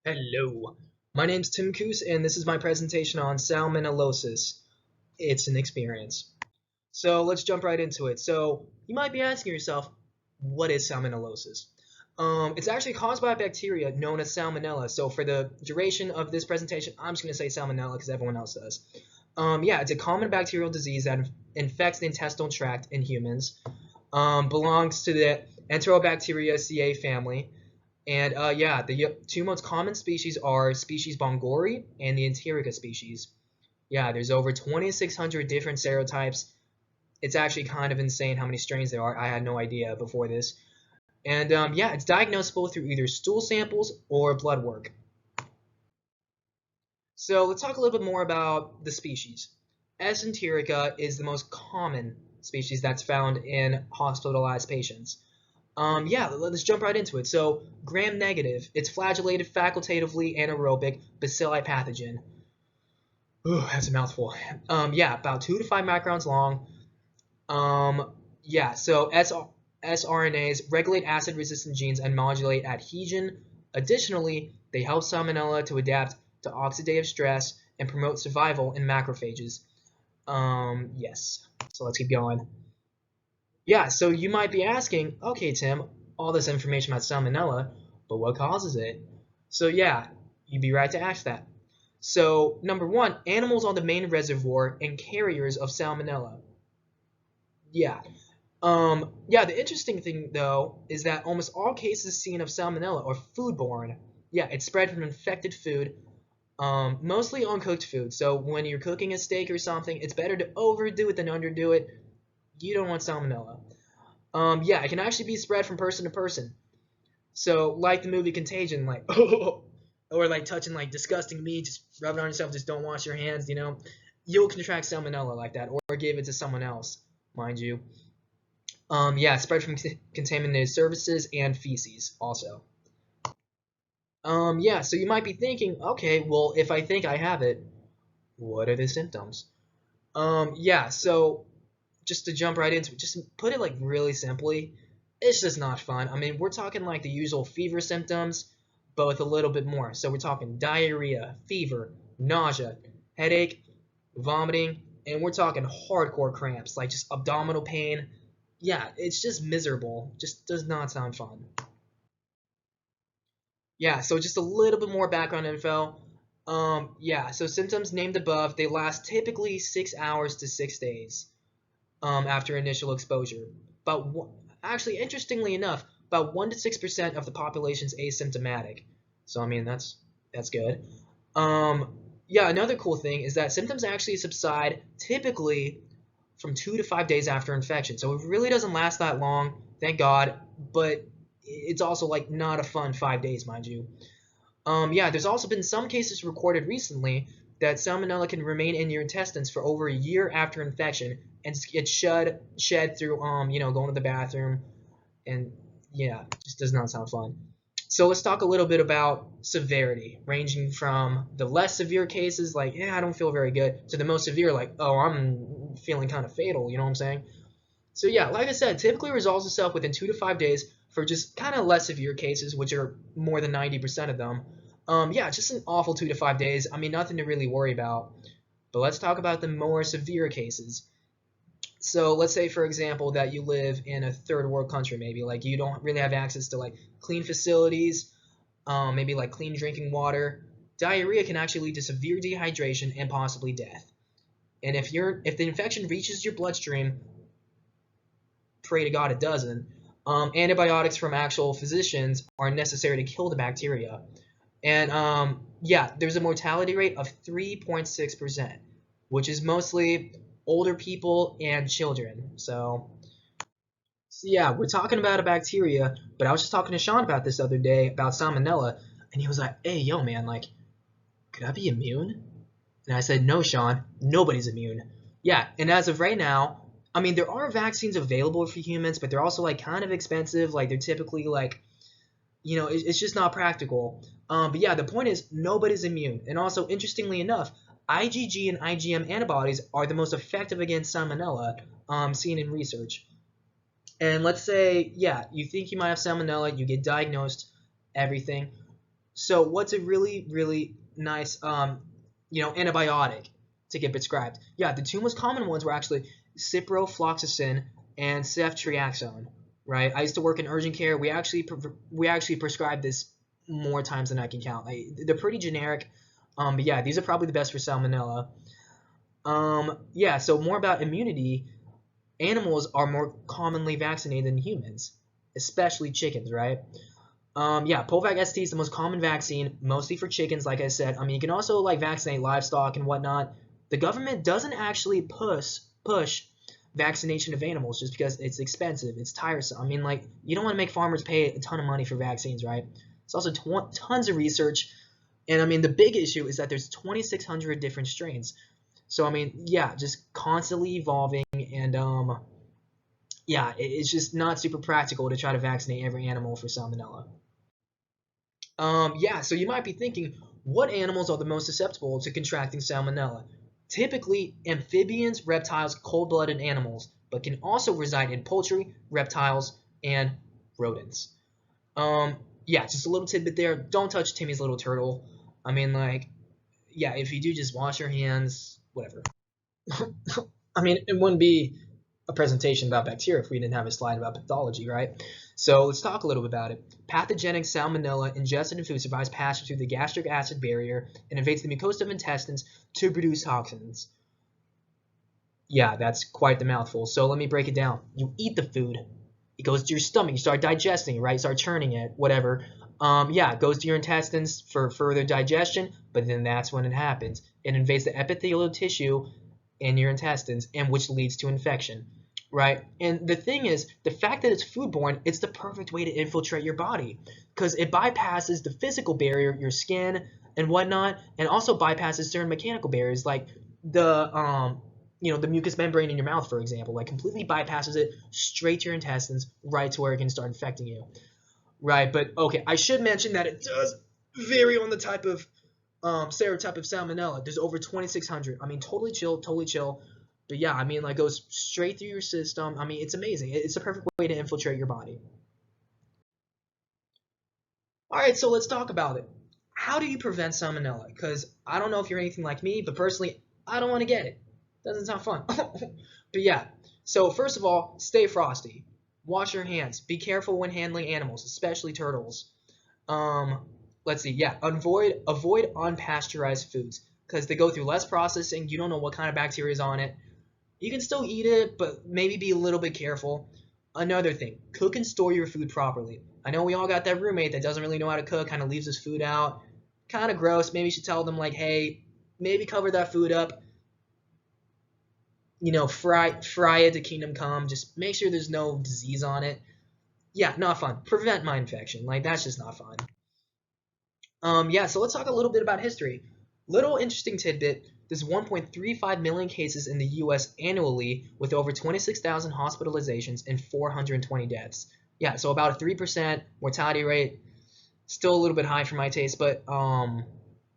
Hello, my name's Tim Coos, and this is my presentation on salmonellosis. It's an experience. So let's jump right into it. So you might be asking yourself, what is salmonellosis? It's actually caused by a bacteria known as salmonella. So for the duration of this presentation, I'm just going to say salmonella because everyone else does. Yeah, it's a common bacterial disease that infects the intestinal tract in humans. Belongs to the Enterobacteriaceae family. And yeah, the two most common species are species Bongori and the Enterica species. Yeah, there's over 2,600 different serotypes. It's actually kind of insane how many strains there are. I had no idea before this. And yeah, it's diagnosable through either stool samples or blood work. So let's talk a little bit more about the species. S. enterica is the most common species that's found in hospitalized patients. Yeah, let's jump right into it. So, gram-negative, it's flagellated, facultatively anaerobic, bacilli pathogen. Ooh, that's a mouthful. Yeah, about 2 to 5 microns long. Yeah, so sRNAs regulate acid-resistant genes and modulate adhesion. Additionally, they help Salmonella to adapt to oxidative stress and promote survival in macrophages. Yes. So let's keep going. Yeah, so you might be asking, okay, Tim, all this information about salmonella, but what causes it? So yeah, you'd be right to ask that. So number one, animals are the main reservoir and carriers of salmonella. Yeah. Yeah, the interesting thing though is that almost all cases seen of salmonella are foodborne. Yeah, it's spread from infected food, mostly uncooked food. So when you're cooking a steak or something, it's better to overdo it than underdo it. You don't want salmonella. Yeah, it can actually be spread from person to person. So, like the movie Contagion, like, or like touching like disgusting meat, just rub it on yourself, just don't wash your hands, you'll contract salmonella like that, or give it to someone else, mind you. Yeah, spread from contaminated surfaces and feces also. Yeah, so you might be thinking, okay, well, if I think I have it, what are the symptoms? Yeah, so just to jump right into it, just put it like really simply, it's just not fun. I mean, we're talking like the usual fever symptoms, but with a little bit more. So we're talking diarrhea, fever, nausea, headache, vomiting, and we're talking hardcore cramps, like just abdominal pain. Yeah, it's just miserable. Just does not sound fun. Yeah, so just a little bit more background info. Yeah, so symptoms named above, they last typically 6 hours to 6 days. After initial exposure. But actually, interestingly enough, about 1 to 6% of the population is asymptomatic. So I mean that's good. Um, yeah, another cool thing is that symptoms actually subside typically from 2 to 5 days after infection. So it really doesn't last that long, thank God. But it's also like not a fun 5 days, mind you. Yeah, there's also been some cases recorded recently that salmonella can remain in your intestines for over a year after infection, and it's shed through going to the bathroom, and yeah, just does not sound fun. So let's talk a little bit about severity, ranging from the less severe cases, like yeah, I don't feel very good, to the most severe, like oh, I'm feeling kind of fatal. You know what I'm saying? So yeah, like I said, typically resolves itself within 2 to 5 days for just kind of less severe cases, which are more than 90% of them. Yeah, just an awful 2 to 5 days. I mean, nothing to really worry about. But let's talk about the more severe cases. So let's say, for example, that you live in a third world country, maybe like you don't really have access to like clean facilities, maybe like clean drinking water. Diarrhea can actually lead to severe dehydration and possibly death. And if the infection reaches your bloodstream, pray to God it doesn't. Antibiotics from actual physicians are necessary to kill the bacteria. And yeah, there's a mortality rate of 3.6%, which is mostly older people and children. So yeah, we're talking about a bacteria, but I was just talking to Sean about this other day about salmonella, and he was like, "Hey, yo, man, like, could I be immune?" And I said, "No, Sean, nobody's immune." Yeah, and as of right now, I mean, there are vaccines available for humans, but they're also like kind of expensive. Like they're typically like, it's just not practical. But yeah, the point is nobody's immune. And also, interestingly enough, IgG and IgM antibodies are the most effective against salmonella, seen in research. And let's say, yeah, you think you might have salmonella, you get diagnosed, everything. So what's a really, really nice, antibiotic to get prescribed? Yeah, the two most common ones were actually ciprofloxacin and ceftriaxone, right? I used to work in urgent care. We actually prescribed this more times than I can count. They're pretty generic, but yeah, these are probably the best for salmonella. Yeah, so more about immunity. Animals are more commonly vaccinated than humans, especially chickens, right? Yeah, Polvac ST is the most common vaccine, mostly for chickens, like I said. I mean, you can also like vaccinate livestock and whatnot. The government doesn't actually push vaccination of animals just because it's expensive, it's tiresome. I mean, like you don't want to make farmers pay a ton of money for vaccines, right? It's also tons of research, and I mean, the big issue is that there's 2,600 different strains. So I mean, yeah, just constantly evolving, and yeah, it's just not super practical to try to vaccinate every animal for salmonella. Yeah, so you might be thinking, what animals are the most susceptible to contracting salmonella? Typically, amphibians, reptiles, cold-blooded animals, but can also reside in poultry, reptiles, and rodents. Um, yeah, just a little tidbit there. Don't touch Timmy's little turtle. I mean, like, yeah, if you do, just wash your hands, whatever. I mean, it wouldn't be a presentation about bacteria if we didn't have a slide about pathology, right? So let's talk a little bit about it. Pathogenic salmonella ingested in food survives passage through the gastric acid barrier and invades the mucosa of intestines to produce toxins. Yeah, that's quite the mouthful. So let me break it down. You eat the food, it goes to your stomach, you start digesting it, right? You start churning it, whatever. Yeah, it goes to your intestines for further digestion, but then that's when it happens. It invades the epithelial tissue in your intestines, and which leads to infection, right? And the thing is, the fact that it's foodborne, it's the perfect way to infiltrate your body because it bypasses the physical barrier, your skin and whatnot, and also bypasses certain mechanical barriers like the mucous membrane in your mouth, for example, like completely bypasses it straight to your intestines, right to where it can start infecting you, right? But okay, I should mention that it does vary on the type of serotype of salmonella. There's over 2,600. I mean, totally chill, totally chill. But yeah, I mean, like goes straight through your system. I mean, it's amazing. It's the perfect way to infiltrate your body. All right, so let's talk about it. How do you prevent salmonella? Because I don't know if you're anything like me, but personally, I don't want to get it. Doesn't sound fun. But yeah, so first of all, stay frosty. Wash your hands. Be careful when handling animals, especially turtles. Um, let's see. Yeah, avoid unpasteurized foods because they go through less processing. You don't know what kind of bacteria is on it. You can still eat it, but maybe be a little bit careful. Another thing, cook and store your food properly. I know we all got that roommate that doesn't really know how to cook, kind of leaves his food out. Kind of gross. Maybe you should tell them like, hey, maybe cover that food up. Fry it to kingdom come. Just make sure there's no disease on it. Yeah, not fun. Prevent my infection. Like that's just not fun. Yeah, so let's talk a little bit about history. Little interesting tidbit, there's 1.35 million cases in the US annually with over 26,000 hospitalizations and 420 deaths. Yeah, so about a 3% mortality rate. Still a little bit high for my taste, but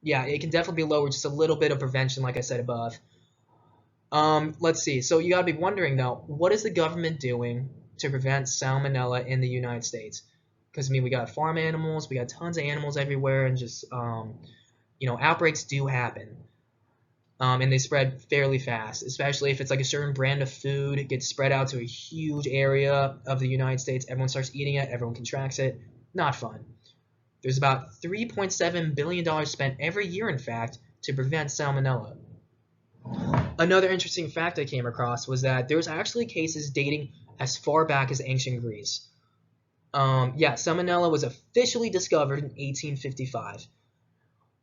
yeah, it can definitely be lower, just a little bit of prevention like I said above. Let's see. So you got to be wondering though, what is the government doing to prevent salmonella in the United States? Because I mean, we got farm animals, we got tons of animals everywhere, and just outbreaks do happen, and they spread fairly fast. Especially if it's like a certain brand of food, it gets spread out to a huge area of the United States. Everyone starts eating it, everyone contracts it. Not fun. There's about $3.7 billion spent every year, in fact, to prevent salmonella. Another interesting fact I came across was that there's actually cases dating as far back as ancient Greece. Yeah, salmonella was officially discovered in 1855.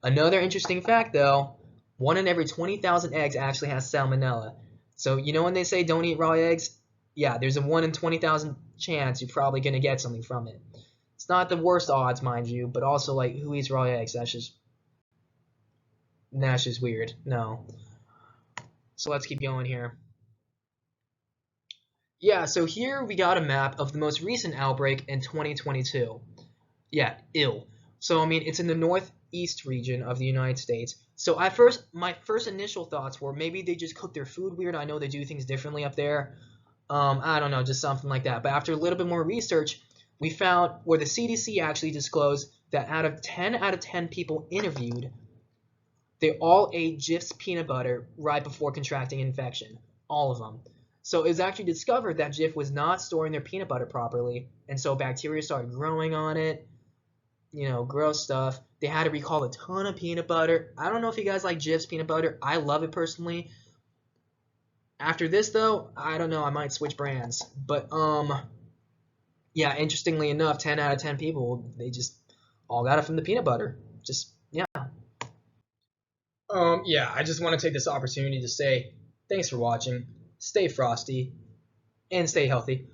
Another interesting fact, though, one in every 20,000 eggs actually has salmonella. So you know when they say don't eat raw eggs? Yeah, there's a 1 in 20,000 chance you're probably going to get something from it. It's not the worst odds, mind you, but also like who eats raw eggs? That's just weird. No. So let's keep going here. Yeah, so here we got a map of the most recent outbreak in 2022. Yeah, ill. So I mean, it's in the northeast region of the United States. So my first initial thoughts were maybe they just cook their food weird. I know they do things differently up there. I don't know, just something like that. But after a little bit more research, we found where the CDC actually disclosed that out of 10 people interviewed, they all ate Jif's peanut butter right before contracting infection. All of them. So it was actually discovered that Jif was not storing their peanut butter properly, and so bacteria started growing on it. Gross stuff. They had to recall a ton of peanut butter. I don't know if you guys like Jif's peanut butter. I love it personally. After this, though, I don't know. I might switch brands. But, yeah, interestingly enough, 10 out of 10 people, they just all got it from the peanut butter. Just, yeah. Yeah, I just want to take this opportunity to say thanks for watching. Stay frosty and stay healthy.